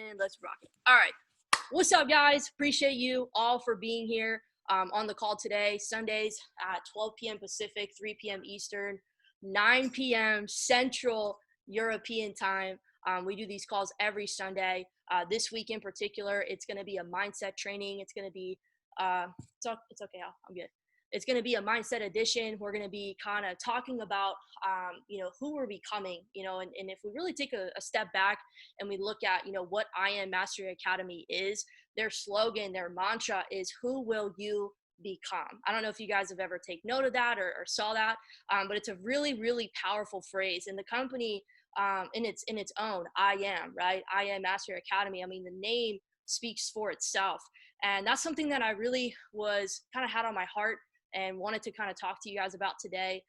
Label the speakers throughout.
Speaker 1: and let's rock it. All right. What's up, guys? Appreciate you all for being here on the call today. Sundays at 12 p.m. Pacific, 3 p.m. Eastern, 9 p.m. Central European time. We do these calls every Sunday. This week in particular, it's going to be a mindset training. It's going to be, it's okay, I'm good. It's going to be a mindset edition. We're going to be kind of talking about, who we're becoming, and if we really take a step back and we look at, what I Am Mastery Academy is, their slogan, their mantra is, who will you become? I don't know if you guys have ever taken note of that or saw that, but it's a really, really powerful phrase. And the company, in its own, I Am, right? I Am Mastery Academy. I mean, the name speaks for itself. And that's something that I really was kind of had on my heart and wanted to kind of talk to you guys about today.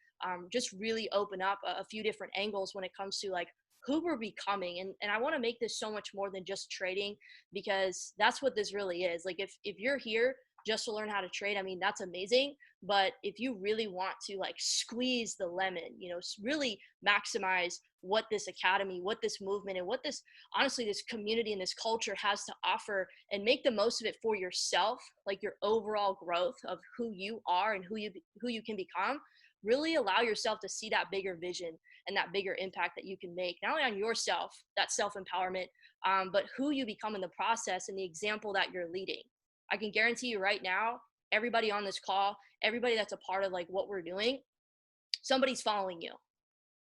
Speaker 1: Just really open up a few different angles when it comes to like who we're becoming. And I want to make this so much more than just trading, because that's what this really is. Like if you're here just to learn how to trade, I mean, that's amazing. But if you really want to like squeeze the lemon, really maximize what this academy, what this movement, and what this, honestly, this community and this culture has to offer, and make the most of it for yourself, like your overall growth of who you are and who you can become, really allow yourself to see that bigger vision and that bigger impact that you can make, not only on yourself, that self-empowerment, but who you become in the process and the example that you're leading. I can guarantee you right now, everybody on this call, everybody that's a part of like what we're doing, somebody's following you.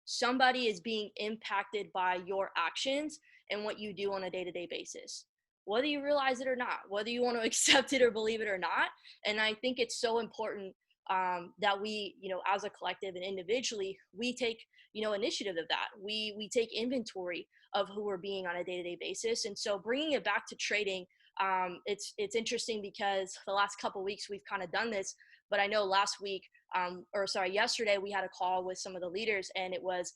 Speaker 1: Somebody is being impacted by your actions and what you do on a day-to-day basis, whether you realize it or not, whether you want to accept it or believe it or not. And I think it's so important that we, as a collective and individually, we take, initiative of that. We take inventory of who we're being on a day-to-day basis. And so bringing it back to trading, it's interesting because the last couple of weeks we've kind of done this, but I know yesterday we had a call with some of the leaders, and it was,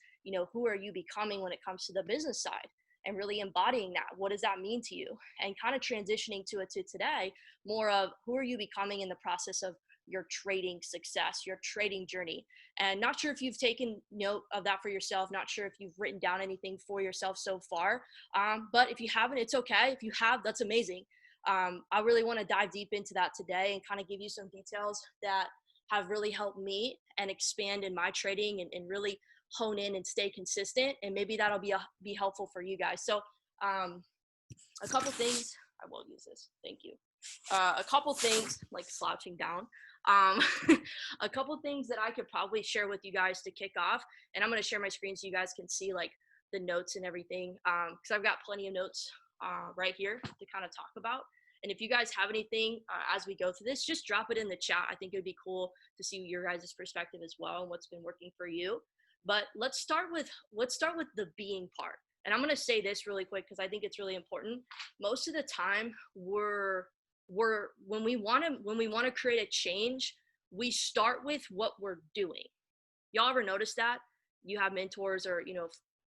Speaker 1: who are you becoming when it comes to the business side, and really embodying that. What does that mean to you? And kind of transitioning to today, more of who are you becoming in the process of your trading success, your trading journey. And not sure if you've taken note of that for yourself, not sure if you've written down anything for yourself so far. But if you haven't, it's okay. If you have, that's amazing. I really want to dive deep into that today and kind of give you some details that have really helped me and expand in my trading and really hone in and stay consistent. And maybe that'll be helpful for you guys. So a couple things, I will use this. Thank you. A couple things, like slouching down, a couple things that I could probably share with you guys to kick off. And I'm going to share my screen so you guys can see like the notes and everything, because I've got plenty of notes right here to kind of talk about. And if you guys have anything as we go through this, just drop it in the chat. I think it would be cool to see your guys' perspective as well and what's been working for you. But let's start with the being part. And I'm going to say this really quick because I think it's really important. Most of the time when we want to create a change, we start with what we're doing. Y'all ever notice that? You have mentors or,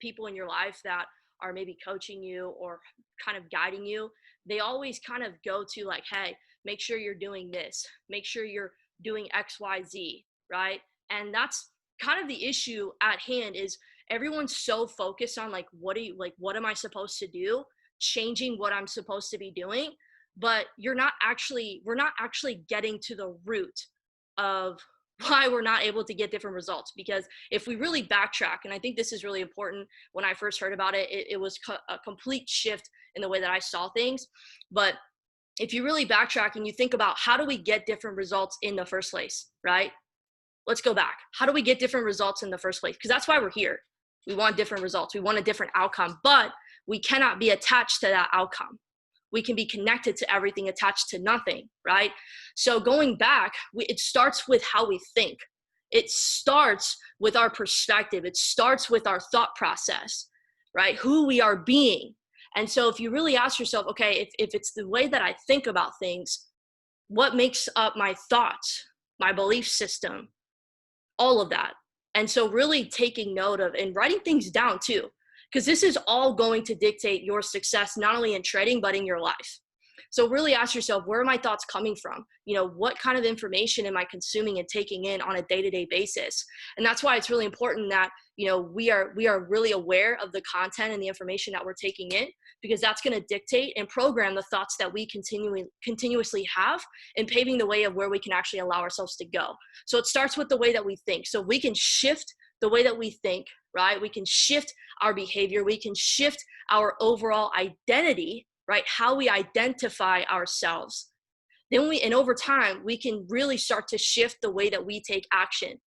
Speaker 1: people in your life that are maybe coaching you or kind of guiding you. They always kind of go to like, hey, make sure you're doing this, make sure you're doing X, Y, Z, right? And that's kind of the issue at hand, is everyone's so focused on like, what am I supposed to do? Changing what I'm supposed to be doing. But we're not actually getting to the root of why we're not able to get different results. Because if we really backtrack, and I think this is really important, when I first heard about it, it was a complete shift in the way that I saw things. But if you really backtrack and you think about, how do we get different results in the first place, right? Let's go back. How do we get different results in the first place? Because that's why we're here. We want different results. We want a different outcome, but we cannot be attached to that outcome. We can be connected to everything, attached to nothing, right? So going back, it starts with how we think. It starts with our perspective. It starts with our thought process, right? Who we are being. And so if you really ask yourself, okay, if it's the way that I think about things, what makes up my thoughts, my belief system, all of that. And so really taking note of and writing things down too, because this is all going to dictate your success, not only in trading, but in your life. So really ask yourself, where are my thoughts coming from? What kind of information am I consuming and taking in on a day-to-day basis? And that's why it's really important that, we are really aware of the content and the information that we're taking in, because that's going to dictate and program the thoughts that we continuously have, and paving the way of where we can actually allow ourselves to go. So it starts with the way that we think. So we can shift the way that we think, right? We can shift our behavior. We can shift our overall identity, right? How we identify ourselves. And over time, we can really start to shift the way that we take action.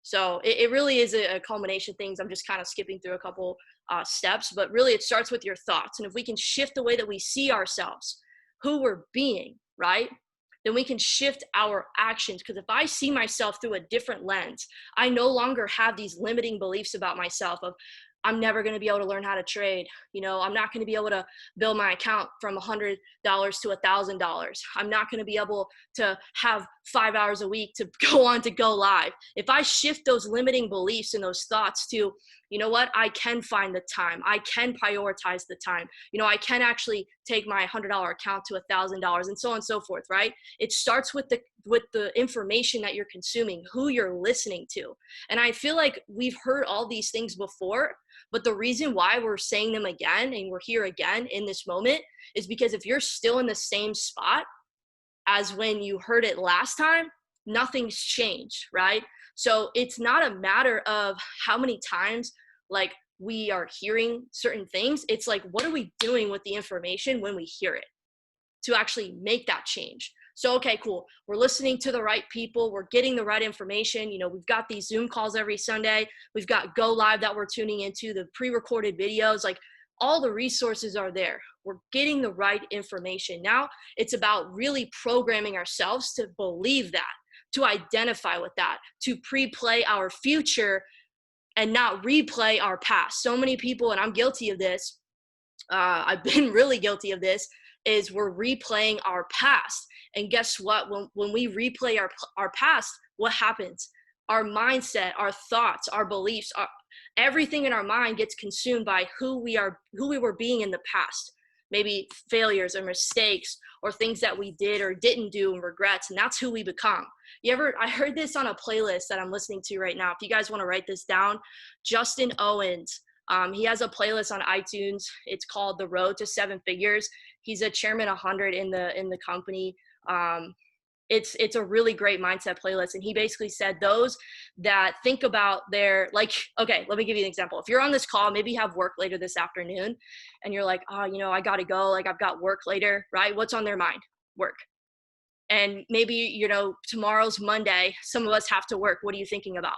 Speaker 1: So it really is a culmination of things. I'm just kind of skipping through a couple steps, but really it starts with your thoughts. And if we can shift the way that we see ourselves, who we're being, right? Then we can shift our actions. Because if I see myself through a different lens, I no longer have these limiting beliefs about myself of, I'm never going to be able to learn how to trade. I'm not going to be able to build my account from $100 to $1,000. I'm not going to be able to have 5 hours a week to go on to go live. If I shift those limiting beliefs and those thoughts to, what, I can find the time. I can prioritize the time. I can actually take my $100 account to $1,000, and so on and so forth, right? It starts with the information that you're consuming, who you're listening to. And I feel like we've heard all these things before, but the reason why we're saying them again and we're here again in this moment is because if you're still in the same spot as when you heard it last time, nothing's changed, right? So it's not a matter of how many times like we are hearing certain things. It's like, what are we doing with the information when we hear it to actually make that change? So, okay, cool. We're listening to the right people. We're getting the right information. We've got these Zoom calls every Sunday. We've got Go Live that we're tuning into, the pre-recorded videos, like all the resources are there. We're getting the right information. Now it's about really programming ourselves to believe that, to identify with that, to pre-play our future and not replay our past. So many people, and I'm guilty of this, I've been really guilty of this, is we're replaying our past. And guess what? When we replay our past, what happens? Our mindset, our thoughts, our beliefs, everything in our mind gets consumed by who we were being in the past. Maybe failures or mistakes or things that we did or didn't do and regrets, and that's who we become. I heard this on a playlist that I'm listening to right now. If you guys want to write this down, Justin Owens, he has a playlist on iTunes. It's called The Road to Seven Figures. He's a chairman 100 in the company. It's a really great mindset playlist. And he basically said those that think about okay, let me give you an example. If you're on this call, maybe you have work later this afternoon and you're like, oh, I got to go. Like I've got work later, right? What's on their mind? Work. And maybe, tomorrow's Monday, some of us have to work. What are you thinking about?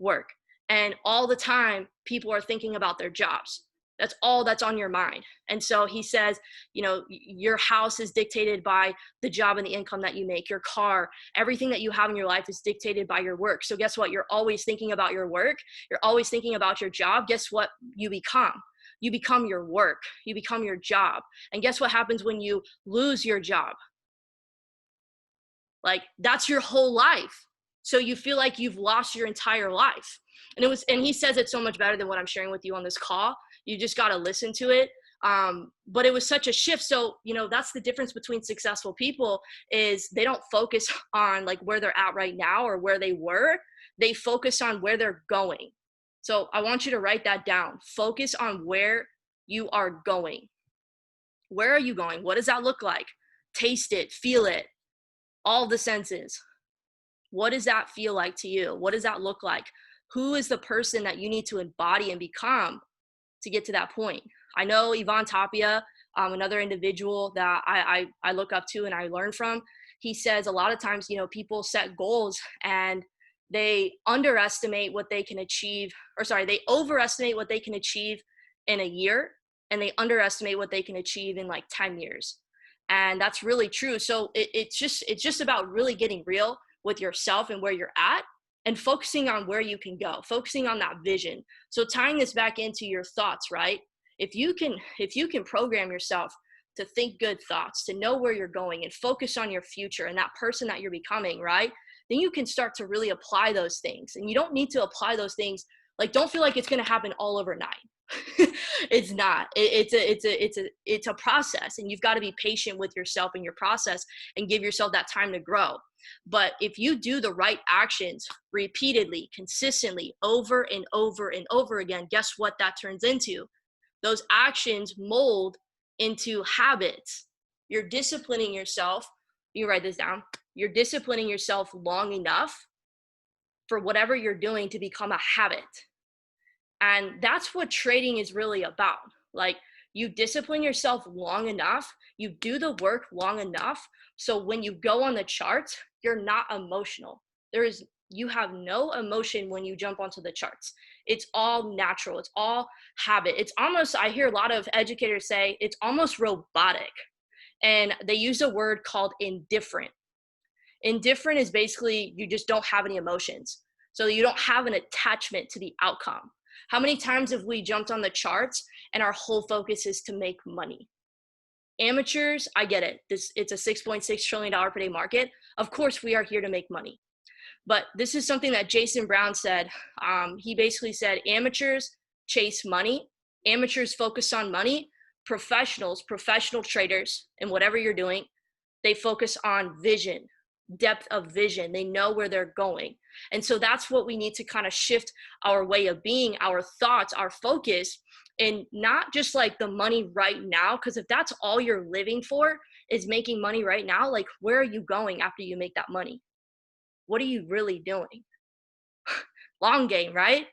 Speaker 1: Work. And all the time people are thinking about their jobs. That's all that's on your mind. And so he says, your house is dictated by the job and the income that you make. Your car, everything that you have in your life is dictated by your work. So guess what? You're always thinking about your work. You're always thinking about your job. Guess what you become? You become your work. You become your job. And guess what happens when you lose your job? Like that's your whole life. So you feel like you've lost your entire life. And he says it so much better than what I'm sharing with you on this call. You just got to listen to it. But it was such a shift. So, that's the difference between successful people is they don't focus on like where they're at right now or where they were. They focus on where they're going. So I want you to write that down. Focus on where you are going. Where are you going? What does that look like? Taste it, feel it, all the senses. What does that feel like to you? What does that look like? Who is the person that you need to embody and become to get to that point? I know Ivan Tapia, another individual that I look up to and I learn from, he says a lot of times, people set goals and they underestimate what they can achieve, they overestimate what they can achieve in a year and they underestimate what they can achieve in like 10 years. And that's really true. So it's just about really getting real with yourself and where you're at and focusing on where you can go, focusing on that vision. So tying this back into your thoughts, right? If you can program yourself to think good thoughts, to know where you're going and focus on your future and that person that you're becoming, right? Then you can start to really apply those things. And you don't need to apply those things. Like, don't feel like it's going to happen all overnight. It's not. It's a process, and you've got to be patient with yourself and your process and give yourself that time to grow. But if you do the right actions repeatedly, consistently, over and over and over again, guess what that turns into? Those actions mold into habits. You're disciplining yourself. You write this down. You're disciplining yourself long enough for whatever you're doing to become a habit. And that's what trading is really about. Like, you discipline yourself long enough, you do the work long enough. So when you go on the charts, you're not emotional. You have no emotion when you jump onto the charts. It's all natural. It's all habit. It's almost, I hear a lot of educators say it's almost robotic. And they use a word called indifferent. Indifferent is basically you just don't have any emotions. So you don't have an attachment to the outcome. How many times have we jumped on the charts and our whole focus is to make money? Amateurs, I get it. It's a $6.6 trillion per day market. Of course, we are here to make money. But this is something that Jason Brown said. He basically said, amateurs chase money. Amateurs focus on money. Professionals, professional traders, and whatever you're doing, they focus on vision, depth of vision. They know where they're going. And so that's what we need to kind of shift our way of being, our thoughts, our focus, and not just like the money right now. Because if that's all you're living for is making money right now, like, where are you going after you make that money? What are you really doing? Long game, right?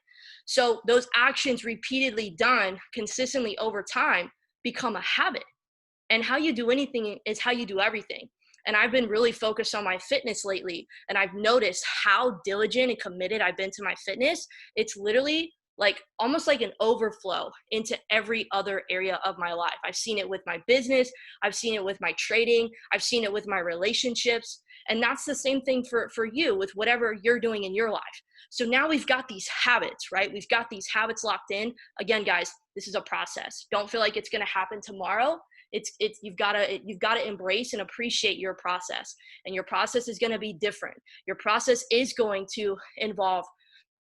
Speaker 1: So those actions repeatedly done consistently over time become a habit. And how you do anything is how you do everything. And I've been really focused on my fitness lately. And I've noticed how diligent and committed I've been to my fitness. It's literally like almost like an overflow into every other area of my life. I've seen it with my business. I've seen it with my trading. I've seen it with my relationships. And that's the same thing for you with whatever you're doing in your life. So now we've got these habits, right? We've got these habits locked in. Again, guys, this is a process. Don't feel like it's going to happen tomorrow. It's you've got to embrace and appreciate your process, and your process is going to be different. Your process is going to involve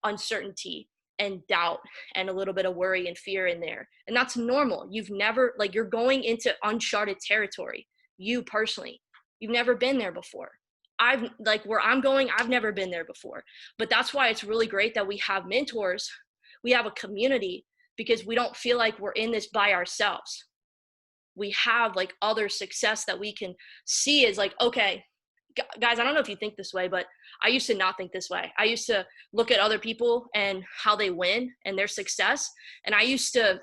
Speaker 1: uncertainty and doubt and a little bit of worry and fear in there, and that's normal. You've never, like, you're going into uncharted territory. You personally, you've never been there before. I've, like, where I'm going, I've never been there before. But that's why it's really great that we have mentors, we have a community, because we don't feel like we're in this by ourselves. We have like other success that we can see is like, okay, guys, I don't know if you think this way, but I used to not think this way. I used to look at other people and how they win and their success. And I used to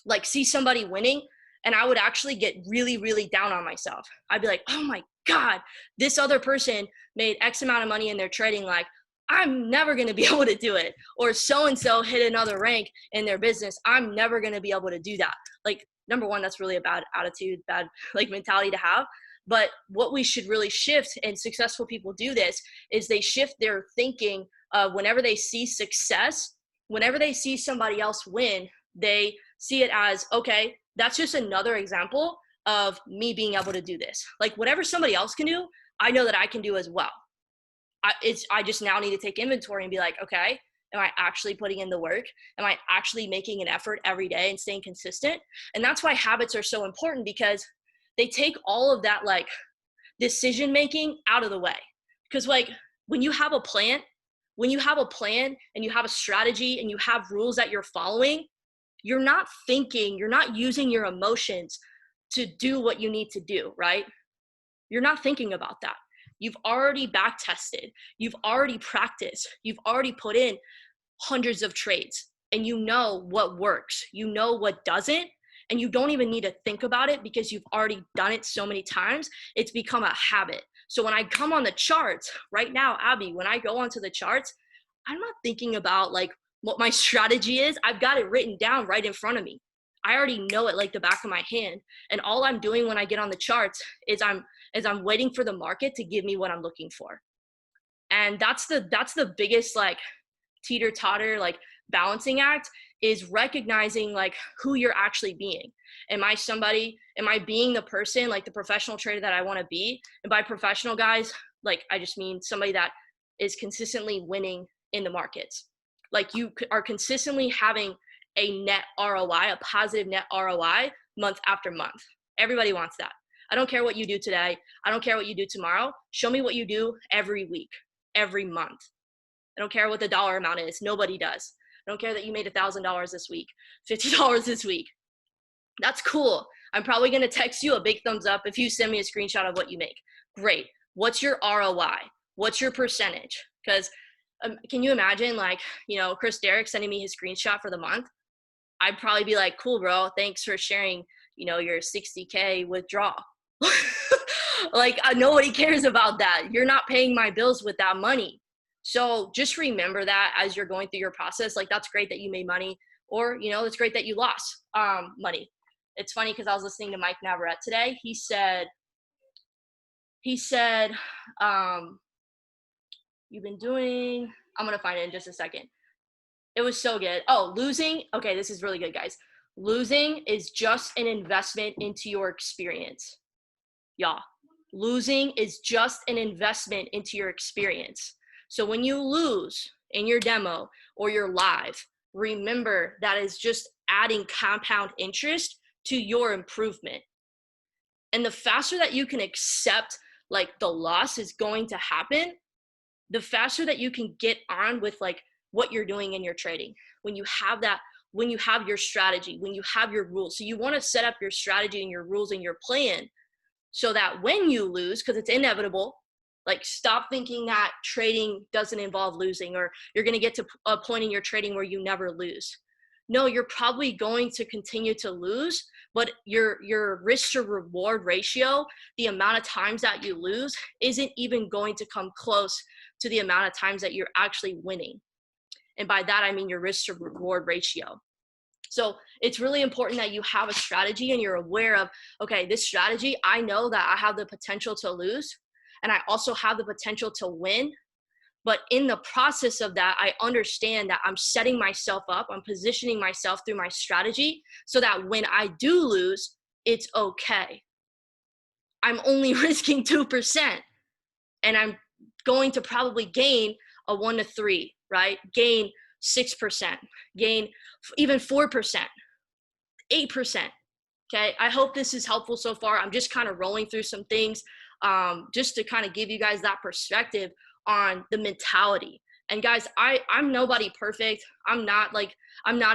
Speaker 1: like see somebody winning and I would actually get really, really down on myself. I'd be like, oh my God, this other person made X amount of money in their trading. Like, I'm never going to be able to do it. Or so-and-so hit another rank in their business. I'm never going to be able to do that. Like, number one, that's really a bad attitude, bad like mentality to have. But what we should really shift, and successful people do this, is they shift their thinking whenever they see success, whenever they see somebody else win, they see it as, okay, that's just another example of me being able to do this. Like, whatever somebody else can do, I know that I can do as well. I just now need to take inventory and be like, okay, am I actually putting in the work? Am I actually making an effort every day and staying consistent? And that's why habits are so important, because they take all of that like decision making out of the way. Because like when you have a plan and you have a strategy and you have rules that you're following, you're not thinking, you're not using your emotions to do what you need to do, right? You're not thinking about that. You've already back tested. You've already practiced. You've already put in hundreds of trades, and you know what works. You know what doesn't, and you don't even need to think about it because you've already done it so many times. It's become a habit. So when I come on the charts right now, Abby, when I go onto the charts, I'm not thinking about like what my strategy is. I've got it written down right in front of me. I already know it like the back of my hand. And all I'm doing when I get on the charts is I'm waiting for the market to give me what I'm looking for. And that's the biggest like teeter-totter like balancing act, is recognizing like who you're actually being. Am I being the person, like the professional trader that I want to be? And by professional, guys, like I just mean somebody that is consistently winning in the markets. Like you are consistently having a net ROI, a positive net ROI month after month. Everybody wants that. I don't care what you do today. I don't care what you do tomorrow. Show me what you do every week, every month. I don't care what the dollar amount is. Nobody does. I don't care that you made $1,000 this week, $50 this week. That's cool. I'm probably going to text you a big thumbs up if you send me a screenshot of what you make. Great. What's your ROI? What's your percentage? Because can you imagine, like, you know, Chris Derrick sending me his screenshot for the month? I'd probably be like, cool, bro. Thanks for sharing, you know, your 60K withdrawal. Like, nobody cares about that. You're not paying my bills with that money. So just remember that as you're going through your process. Like, that's great that you made money, or, you know, it's great that you lost money. It's funny because I was listening to Mike Navarrete today. He said, you've been doing, I'm going to find it in just a second. It was so good. Oh, losing. Okay, this is really good, guys. Losing is just an investment into your experience. Y'all, losing is just an investment into your experience. So when you lose in your demo or your live, remember that is just adding compound interest to your improvement. And the faster that you can accept, like, the loss is going to happen, the faster that you can get on with, like, what you're doing in your trading. When you have that, when you have your strategy, when you have your rules. So you want to set up your strategy and your rules and your plan so that when you lose, because it's inevitable, like, stop thinking that trading doesn't involve losing, or you're going to get to a point in your trading where you never lose. No, you're probably going to continue to lose, but your risk to reward ratio, the amount of times that you lose, isn't even going to come close to the amount of times that you're actually winning. And by that, I mean your risk to reward ratio. So it's really important that you have a strategy and you're aware of, okay, this strategy, I know that I have the potential to lose, and I also have the potential to win. But in the process of that, I understand that I'm setting myself up, I'm positioning myself through my strategy so that when I do lose, it's okay. I'm only risking 2%, and I'm going to probably gain a 1 to 3, right? Gain 6%, gain even 4%, 8%. Okay, I hope this is helpful so far. I'm just kind of rolling through some things just to kind of give you guys that perspective on the mentality. And guys, I'm nobody perfect. I'm not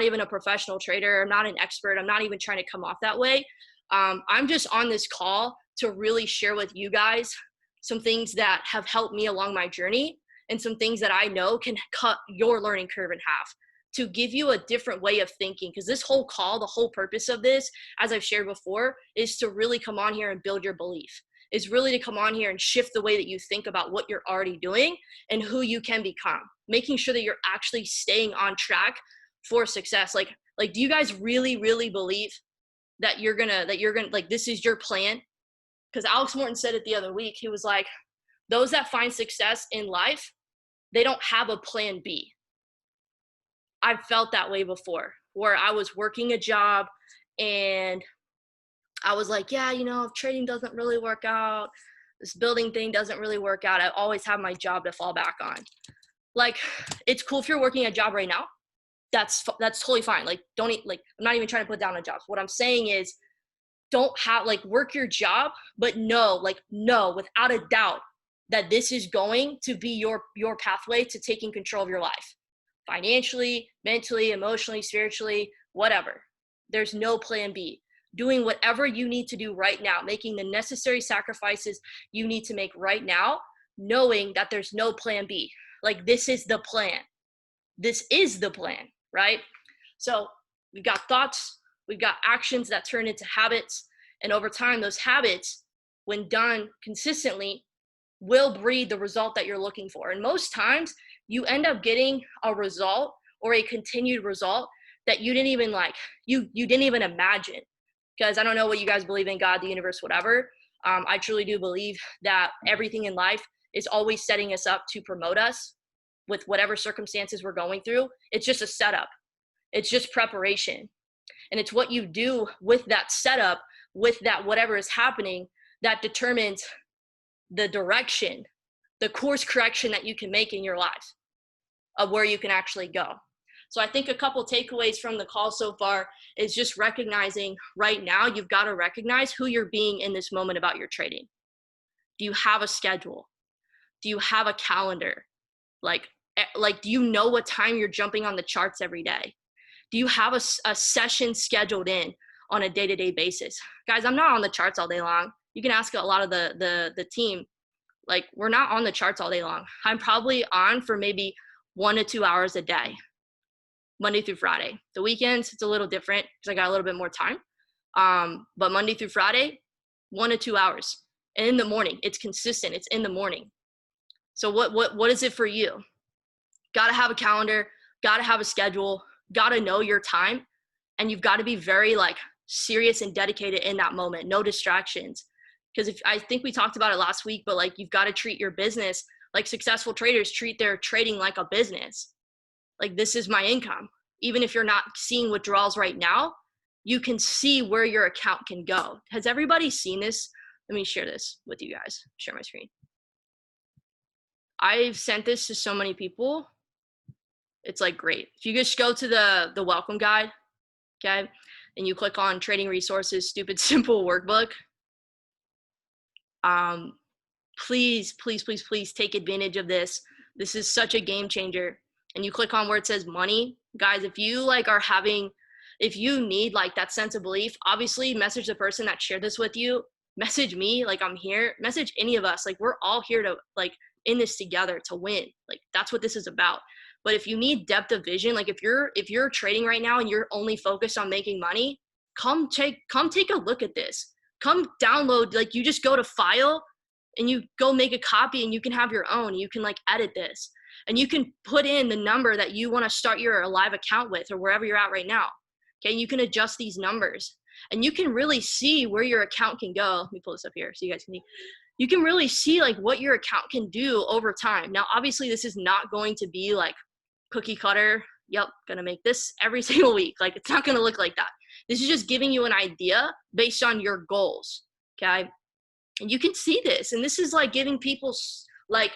Speaker 1: even a professional trader. I'm not an expert. I'm not even trying to come off that way. I'm just on this call to really share with you guys some things that have helped me along my journey, and some things that I know can cut your learning curve in half, to give you a different way of thinking. Because this whole call, the whole purpose of this, as I've shared before, is to really come on here and build your belief. Is really to come on here and shift the way that you think about what you're already doing and who you can become, making sure that you're actually staying on track for success. Like, do you guys really, really believe that you're gonna, like, this is your plan? Because Alex Morton said it the other week. He was like, those that find success in life, they don't have a plan B. I've felt that way before, where I was working a job and I was like, yeah, you know, if trading doesn't really work out, this building thing doesn't really work out, I always have my job to fall back on. Like, it's cool if you're working a job right now. That's totally fine. Like, I'm not even trying to put down on jobs. What I'm saying is, work your job, but know without a doubt that this is going to be your pathway to taking control of your life. Financially, mentally, emotionally, spiritually, whatever. There's no plan B. Doing whatever you need to do right now, making the necessary sacrifices you need to make right now, knowing that there's no plan B. Like, this is the plan. This is the plan, right? So we've got thoughts, we've got actions that turn into habits. And over time, those habits, when done consistently, will breed the result that you're looking for. And most times you end up getting a result or a continued result that you didn't even you didn't even imagine. Because I don't know what you guys believe in, God, the universe, whatever. I truly do believe that everything in life is always setting us up to promote us with whatever circumstances we're going through. It's just a setup. It's just preparation. And it's what you do with that setup, with that whatever is happening, that determines the direction, the course correction that you can make in your life of where you can actually go. So I think a couple takeaways from the call so far is just recognizing right now, you've got to recognize who you're being in this moment about your trading. Do you have a schedule? Do you have a calendar? Like, do you know what time you're jumping on the charts every day? Do you have a session scheduled in on a day-to-day basis? Guys, I'm not on the charts all day long. You can ask a lot of the team. Like, we're not on the charts all day long. I'm probably on for maybe 1 to 2 hours a day, Monday through Friday. The weekends, it's a little different because I got a little bit more time. But Monday through Friday, 1 to 2 hours. And in the morning, it's consistent. It's in the morning. So what is it for you? Got to have a calendar, got to have a schedule, got to know your time, and you've got to be very like serious and dedicated in that moment. No distractions. Because I think we talked about it last week, but like, you've got to treat your business like successful traders treat their trading like a business. Like, this is my income. Even if you're not seeing withdrawals right now, you can see where your account can go. Has everybody seen this? Let me share this with you guys. Share my screen. I've sent this to so many people. It's like great. If you just go to the welcome guide, okay, and you click on trading resources, stupid simple workbook, please take advantage of this. This is such a game changer. And you click on where it says money. Guys, if you if you need like that sense of belief, obviously message the person that shared this with you, message me, like I'm here, message any of us. Like, we're all here to like in this together to win. Like, that's what this is about. But if you need depth of vision, like if you're trading right now and you're only focused on making money, come take a look at this. Come download, like, you just go to file and you go make a copy and you can have your own. You can like edit this and you can put in the number that you want to start your live account with or wherever you're at right now. Okay. You can adjust these numbers and you can really see where your account can go. Let me pull this up here so you guys can see. You can really see like what your account can do over time. Now, obviously this is not going to be like cookie cutter. Yep. Gonna make this every single week. Like, it's not gonna look like that. This is just giving you an idea based on your goals. Okay. And you can see this. And this is like giving people like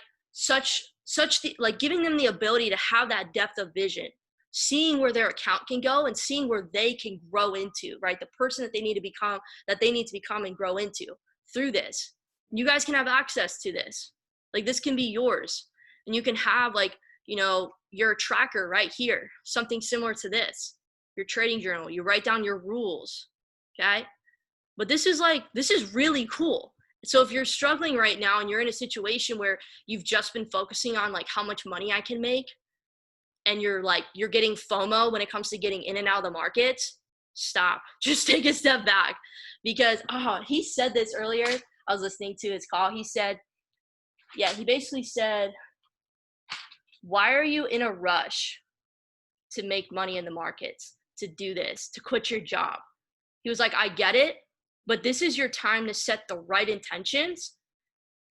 Speaker 1: like giving them the ability to have that depth of vision, seeing where their account can go and seeing where they can grow into, right? The person that they need to become and grow into through this. You guys can have access to this. Like, this can be yours. And you can have like, you know, your tracker right here, something similar to this, your trading journal. You write down your rules. Okay. But this is really cool. So if you're struggling right now and you're in a situation where you've just been focusing on like how much money I can make, and you're getting FOMO when it comes to getting in and out of the markets, stop. Just take a step back. Because he said this earlier. I was listening to his call. He basically said, why are you in a rush to make money in the markets, to do this, to quit your job? He was like, I get it, but this is your time to set the right intentions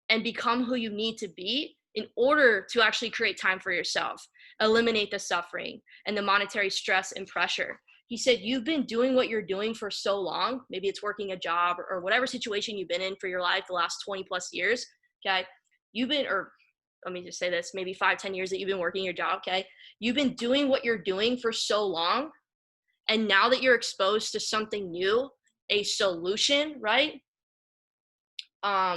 Speaker 1: and become who you need to be in order to actually create time for yourself, eliminate the suffering and the monetary stress and pressure. He said, you've been doing what you're doing for so long. Maybe it's working a job or whatever situation you've been in for your life the last 20 plus years. Okay. Let me just say this, maybe 5-10 years that you've been working your job. Okay. You've been doing what you're doing for so long. And now that you're exposed to something new, a solution, right?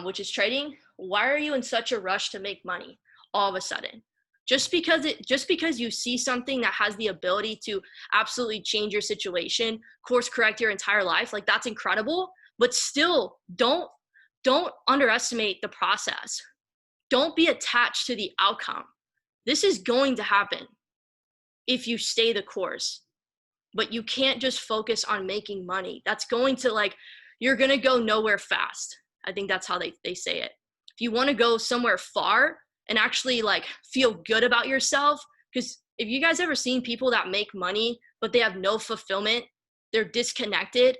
Speaker 1: Which is trading. Why are you in such a rush to make money all of a sudden? Just because you see something that has the ability to absolutely change your situation, course correct your entire life, like, that's incredible. But still, don't underestimate the process. Don't be attached to the outcome. This is going to happen if you stay the course. But you can't just focus on making money. That's going to you're going to go nowhere fast. I think that's how they say it. If you want to go somewhere far and actually feel good about yourself, because if you guys ever seen people that make money, but they have no fulfillment, they're disconnected,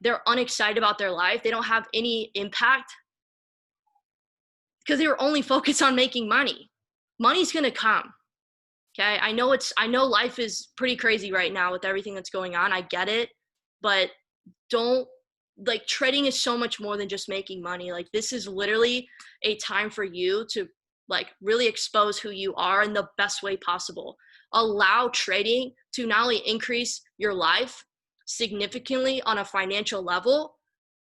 Speaker 1: they're unexcited about their life, they don't have any impact because they were only focused on making money. Money's going to come. Okay. I know life is pretty crazy right now with everything that's going on. I get it, but trading is so much more than just making money. This is literally a time for you to really expose who you are in the best way possible. allow trading to not only increase your life significantly on a financial level,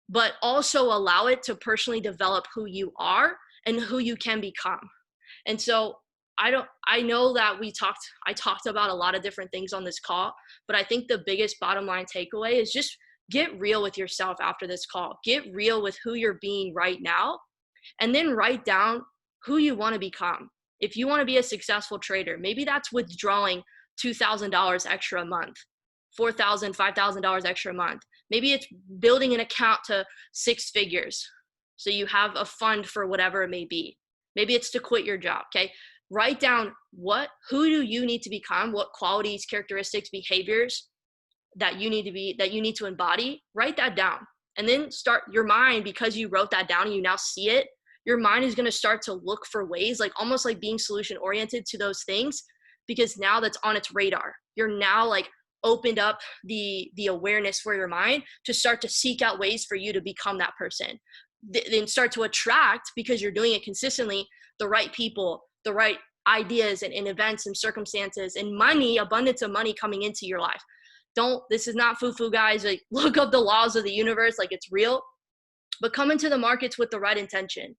Speaker 1: but also allow it to personally develop who you are and who you can become. And so I know that I talked about a lot of different things on this call, but I think the biggest bottom line takeaway is just get real with yourself after this call. Get real with who you're being right now, and then write down who you want to become. If you want to be a successful trader, maybe that's withdrawing $2,000 extra a month, $4,000, $5,000 extra a month. Maybe it's building an account to 6 figures, so you have a fund for whatever it may be. Maybe it's to quit your job. Okay, write down who do you need to become, what qualities, characteristics, behaviors that you need to embody. Write that down, and then start your mind, because you wrote that down and you now see it. Your mind is going to start to look for ways, like almost like being solution oriented to those things, because now that's on its radar. You're now like opened up the awareness for your mind to start to seek out ways for you to become that person. Then start to attract, because you're doing it consistently, the right people, the right ideas and events and circumstances and money, abundance of money coming into your life. This is not foo-foo, guys. Like, look up the laws of the universe, like it's real, but come into the markets with the right intention.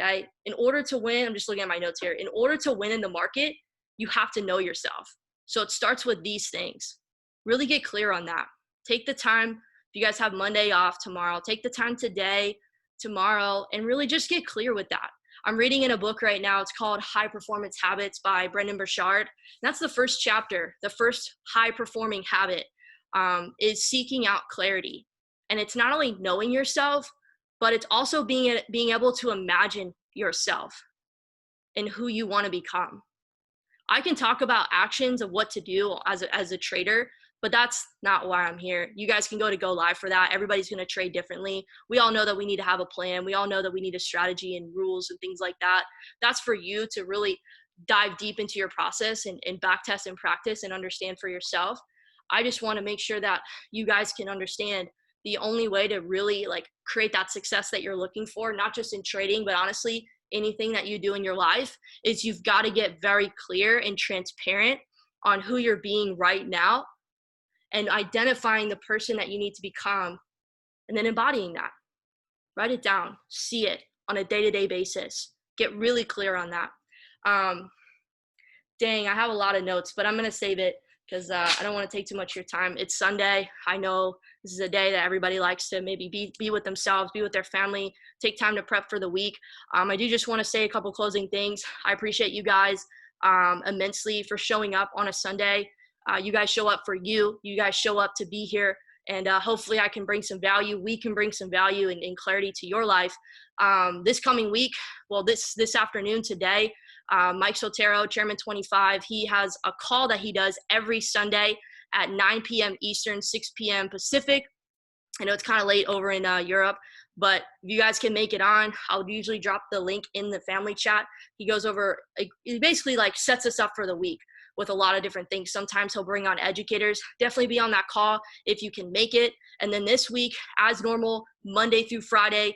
Speaker 1: Okay. In order to win, I'm just looking at my notes here. In order to win in the market, you have to know yourself. So it starts with these things. Really get clear on that. Take the time. If you guys have Monday off tomorrow, take the time today, tomorrow, and really just get clear with that. I'm reading in a book right now. It's called High Performance Habits by Brendon Burchard. That's the first chapter. The first high performing habit is seeking out clarity. And it's not only knowing yourself, but it's also being able to imagine yourself and who you want to become. I can talk about actions of what to do as a trader, but that's not why I'm here. You guys can go to Go Live for that. Everybody's going to trade differently. We all know that we need to have a plan. We all know that we need a strategy and rules and things like that. That's for you to really dive deep into your process and back test and practice and understand for yourself. I just want to make sure that you guys can understand the only way to really like create that success that you're looking for, not just in trading, but honestly, anything that you do in your life, is you've got to get very clear and transparent on who you're being right now and identifying the person that you need to become, and then embodying that. Write it down, see it on a day-to-day basis. Get really clear on that. Dang, I have a lot of notes, but I'm going to save it because I don't want to take too much of your time. It's Sunday. I know this is a day that everybody likes to maybe be with themselves, be with their family, take time to prep for the week. I do just want to say a couple closing things. I appreciate you guys immensely for showing up on a Sunday. You guys show up for you. You guys show up to be here. And hopefully I can bring some value. We can bring some value and clarity to your life. This coming week, well, this afternoon today, Mike Sotero, Chairman 25, he has a call that he does every Sunday at 9 p.m. Eastern, 6 p.m. Pacific. I know it's kind of late over in Europe, but if you guys can make it on, I'll usually drop the link in the family chat. He goes over, he basically like sets us up for the week with a lot of different things. Sometimes he'll bring on educators. Definitely be on that call if you can make it. And then this week, as normal, Monday through Friday,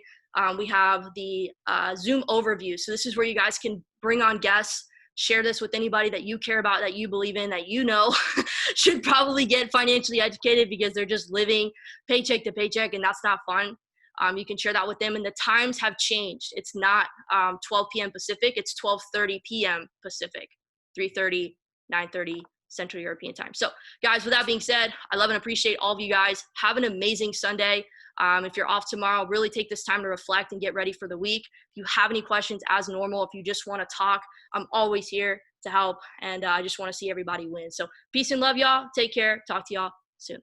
Speaker 1: we have the Zoom overview. So this is where you guys can bring on guests, share this with anybody that you care about, that you believe in, that you know should probably get financially educated because they're just living paycheck to paycheck, and that's not fun. You can share that with them. And the times have changed. It's not 12 p.m. Pacific. It's 12:30 p.m. Pacific, 3:30, 9:30 Central European time. So guys, with that being said, I love and appreciate all of you guys. Have an amazing Sunday. If you're off tomorrow, really take this time to reflect and get ready for the week. If you have any questions, as normal, if you just want to talk, I'm always here to help. And I just want to see everybody win. So peace and love, y'all. Take care. Talk to y'all soon.